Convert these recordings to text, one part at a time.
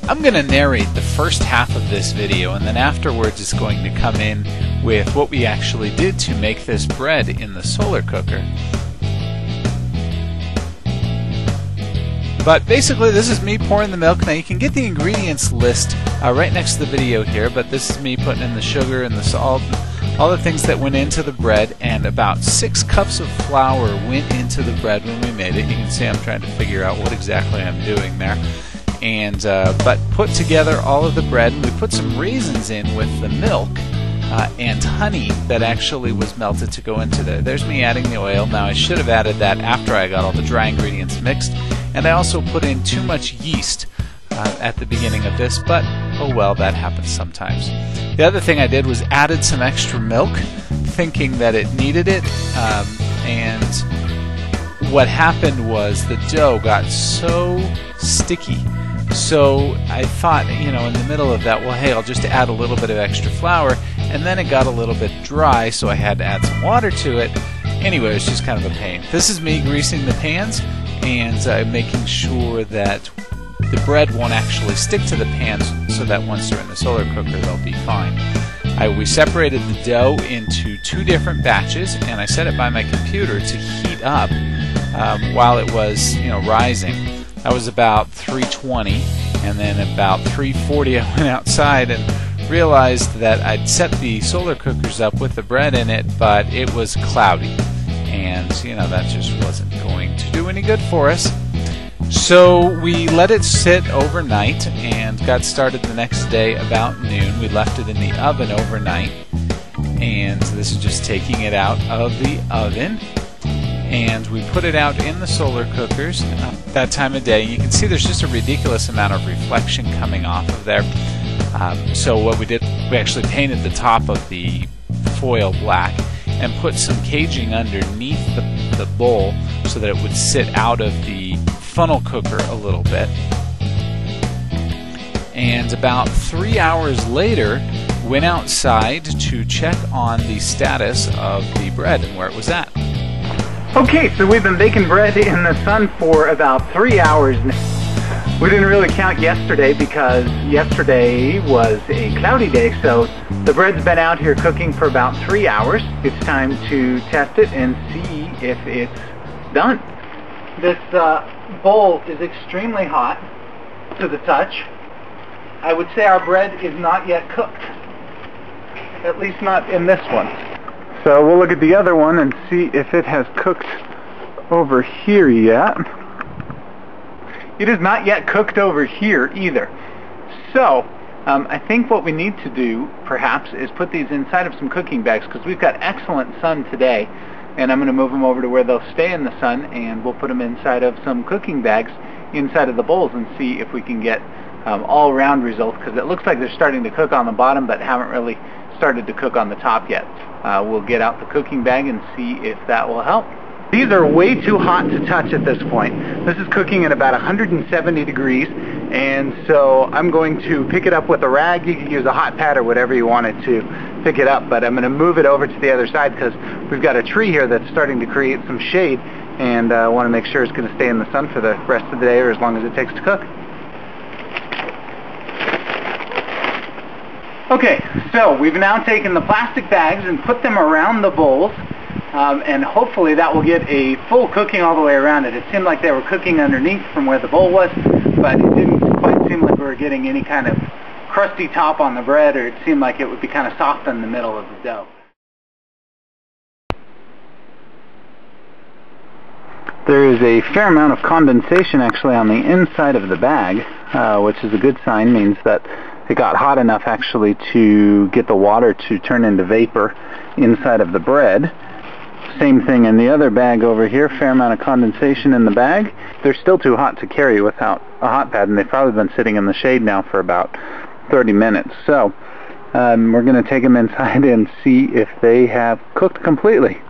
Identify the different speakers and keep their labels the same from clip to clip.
Speaker 1: I'm going to narrate the first half of this video, and then afterwards it's going to come in with what we actually did to make this bread in the solar cooker. But basically this is me pouring the milk. Now you can get the ingredients list right next to the video here, but this is me putting in the sugar and the salt, all the things that went into the bread, and about 6 cups of flour went into the bread when we made it. You can see I'm trying to figure out what exactly I'm doing there. And but put together all of the bread, and we put some raisins in with the milk and honey that actually was melted to go into there. There's me adding the oil. Now I should have added that after I got all the dry ingredients mixed, and I also put in too much yeast at the beginning of this, but oh well, that happens sometimes. The other thing I did was added some extra milk, thinking that it needed it, and what happened was the dough got so sticky. So I thought, you know, in the middle of that, well, hey, I'll just add a little bit of extra flour, and then it got a little bit dry, so I had to add some water to it. Anyway, it was just kind of a pain. This is me greasing the pans and making sure that the bread won't actually stick to the pans, so that once they're in the solar cooker, they'll be fine. We separated the dough into 2 different batches, and I set it by my computer to heat up while it was, you know, rising. That was about 320, and then about 340 I went outside and realized that I'd set the solar cookers up with the bread in it, but it was cloudy, and you know, that just wasn't going to do any good for us. So we let it sit overnight and got started the next day about noon. We left it in the oven overnight, and this is just taking it out of the oven. And we put it out in the solar cookers that time of day. You can see there's just a ridiculous amount of reflection coming off of there. So what we did, we actually painted the top of the foil black and put some caging underneath the bowl so that it would sit out of the funnel cooker a little bit. And about 3 hours later, went outside to check on the status of the bread and where it was at.
Speaker 2: Okay, so we've been baking bread in the sun for about 3 hours now. We didn't really count yesterday because yesterday was a cloudy day, so the bread's been out here cooking for about 3 hours. It's time to test it and see if it's done. This bowl is extremely hot to the touch. I would say our bread is not yet cooked, at least not in this one. So we'll look at the other one and see if it has cooked over here yet. It is not yet cooked over here either. So I think what we need to do perhaps is put these inside of some cooking bags, because we've got excellent sun today, and I'm going to move them over to where they'll stay in the sun, and we'll put them inside of some cooking bags inside of the bowls and see if we can get all-round results, because it looks like they're starting to cook on the bottom but haven't really started to cook on the top yet. We'll get out the cooking bag and see if that will help. These are way too hot to touch at this point. This is cooking at about 170 degrees, and so I'm going to pick it up with a rag. You can use a hot pad or whatever you wanted to pick it up, but I'm going to move it over to the other side because we've got a tree here that's starting to create some shade, and I want to make sure it's going to stay in the sun for the rest of the day or as long as it takes to cook. Okay, so we've now taken the plastic bags and put them around the bowls, and hopefully that will get a full cooking all the way around it. It seemed like they were cooking underneath from where the bowl was, but it didn't quite seem like we were getting any kind of crusty top on the bread, or it seemed like it would be kind of soft in the middle of the dough. There is a fair amount of condensation actually on the inside of the bag, which is a good sign, means that it got hot enough actually to get the water to turn into vapor inside of the bread. Same thing in the other bag over here, fair amount of condensation in the bag. They're still too hot to carry without a hot pad, and they've probably been sitting in the shade now for about 30 minutes. So we're going to take them inside and see if they have cooked completely.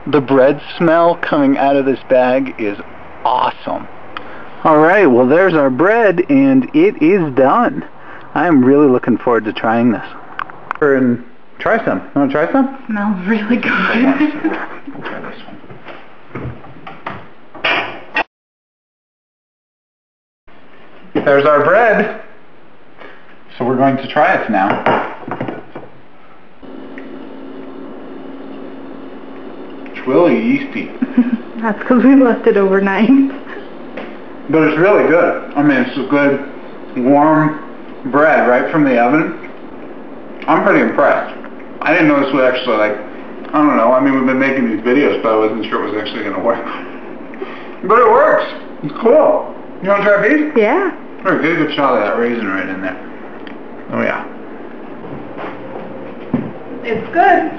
Speaker 2: The bread smell coming out of this bag is awesome. Alright, well there's our bread, and it is done. I'm really looking forward to trying this. And try some. You want to try some?
Speaker 3: Smells really good.
Speaker 2: We'll try this one. There's our bread. So we're going to try it now. It's really yeasty.
Speaker 3: That's because we left it overnight.
Speaker 2: But it's really good. I mean, it's a good, warm bread right from the oven. I'm pretty impressed. I didn't know this would actually, like, I don't know, I mean, we've been making these videos, but I wasn't sure it was actually going to work. But it works. It's cool. You want to try a piece?
Speaker 3: Yeah.
Speaker 2: Get a good shot of that raisin right in there. Oh, yeah.
Speaker 3: It's good.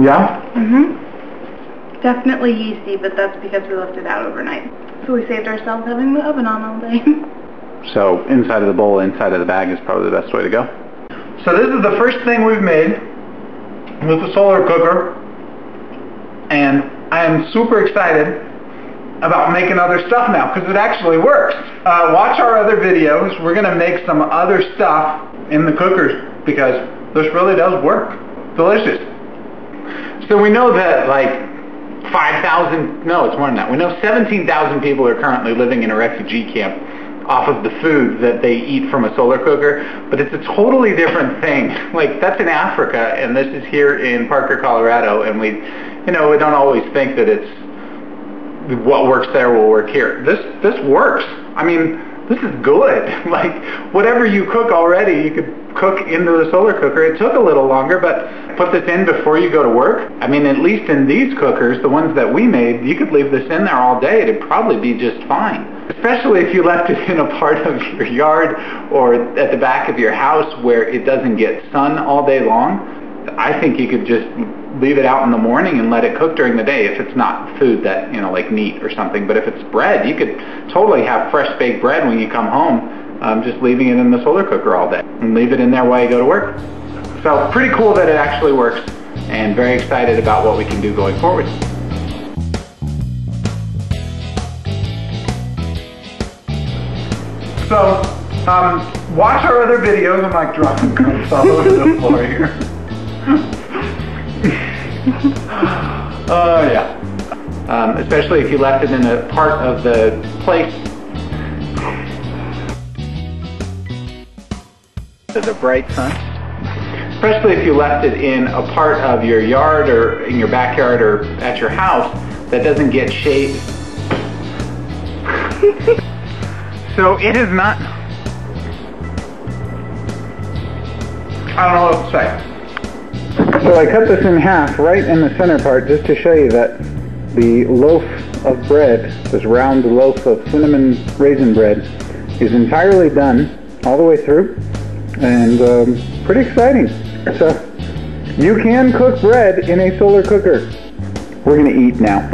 Speaker 2: Yeah?
Speaker 3: Mm-hmm. Definitely yeasty, but that's because we left it out overnight. So we saved ourselves having the oven on all day.
Speaker 2: So inside of the bowl, inside of the bag is probably the best way to go. So this is the first thing we've made with the solar cooker. And I am super excited about making other stuff now because it actually works. Watch our other videos. We're going to make some other stuff in the cookers because this really does work. Delicious. So we know that like 5,000, no, it's more than that. We know 17,000 people are currently living in a refugee camp off of the food that they eat from a solar cooker, but it's a totally different thing. Like, that's in Africa, and this is here in Parker, Colorado, and we don't always think that it's what works there will work here. This works. I mean, this is good. Like, whatever you cook already, you could cook into the solar cooker. It took a little longer, but put this in before you go to work. I mean, at least in these cookers, the ones that we made, you could leave this in there all day. It'd probably be just fine. Especially if you left it in a part of your yard or at the back of your house where it doesn't get sun all day long. I think you could just leave it out in the morning and let it cook during the day if it's not food that, like meat or something. But if it's bread, you could totally have fresh baked bread when you come home, just leaving it in the solar cooker all day and leave it in there while you go to work. So pretty cool that it actually works, and very excited about what we can do going forward. So, watch our other videos. I'm like dropping crumbs all over the floor here. Oh, yeah. Especially if you left it in a part of the place. There's a bright sun. Especially if you left it in a part of your yard or in your backyard or at your house that doesn't get shade. So it is not, I don't know what to say. So I cut this in half right in the center part just to show you that the loaf of bread, this round loaf of cinnamon raisin bread, is entirely done all the way through, and pretty exciting. So you can cook bread in a solar cooker. We're going to eat now.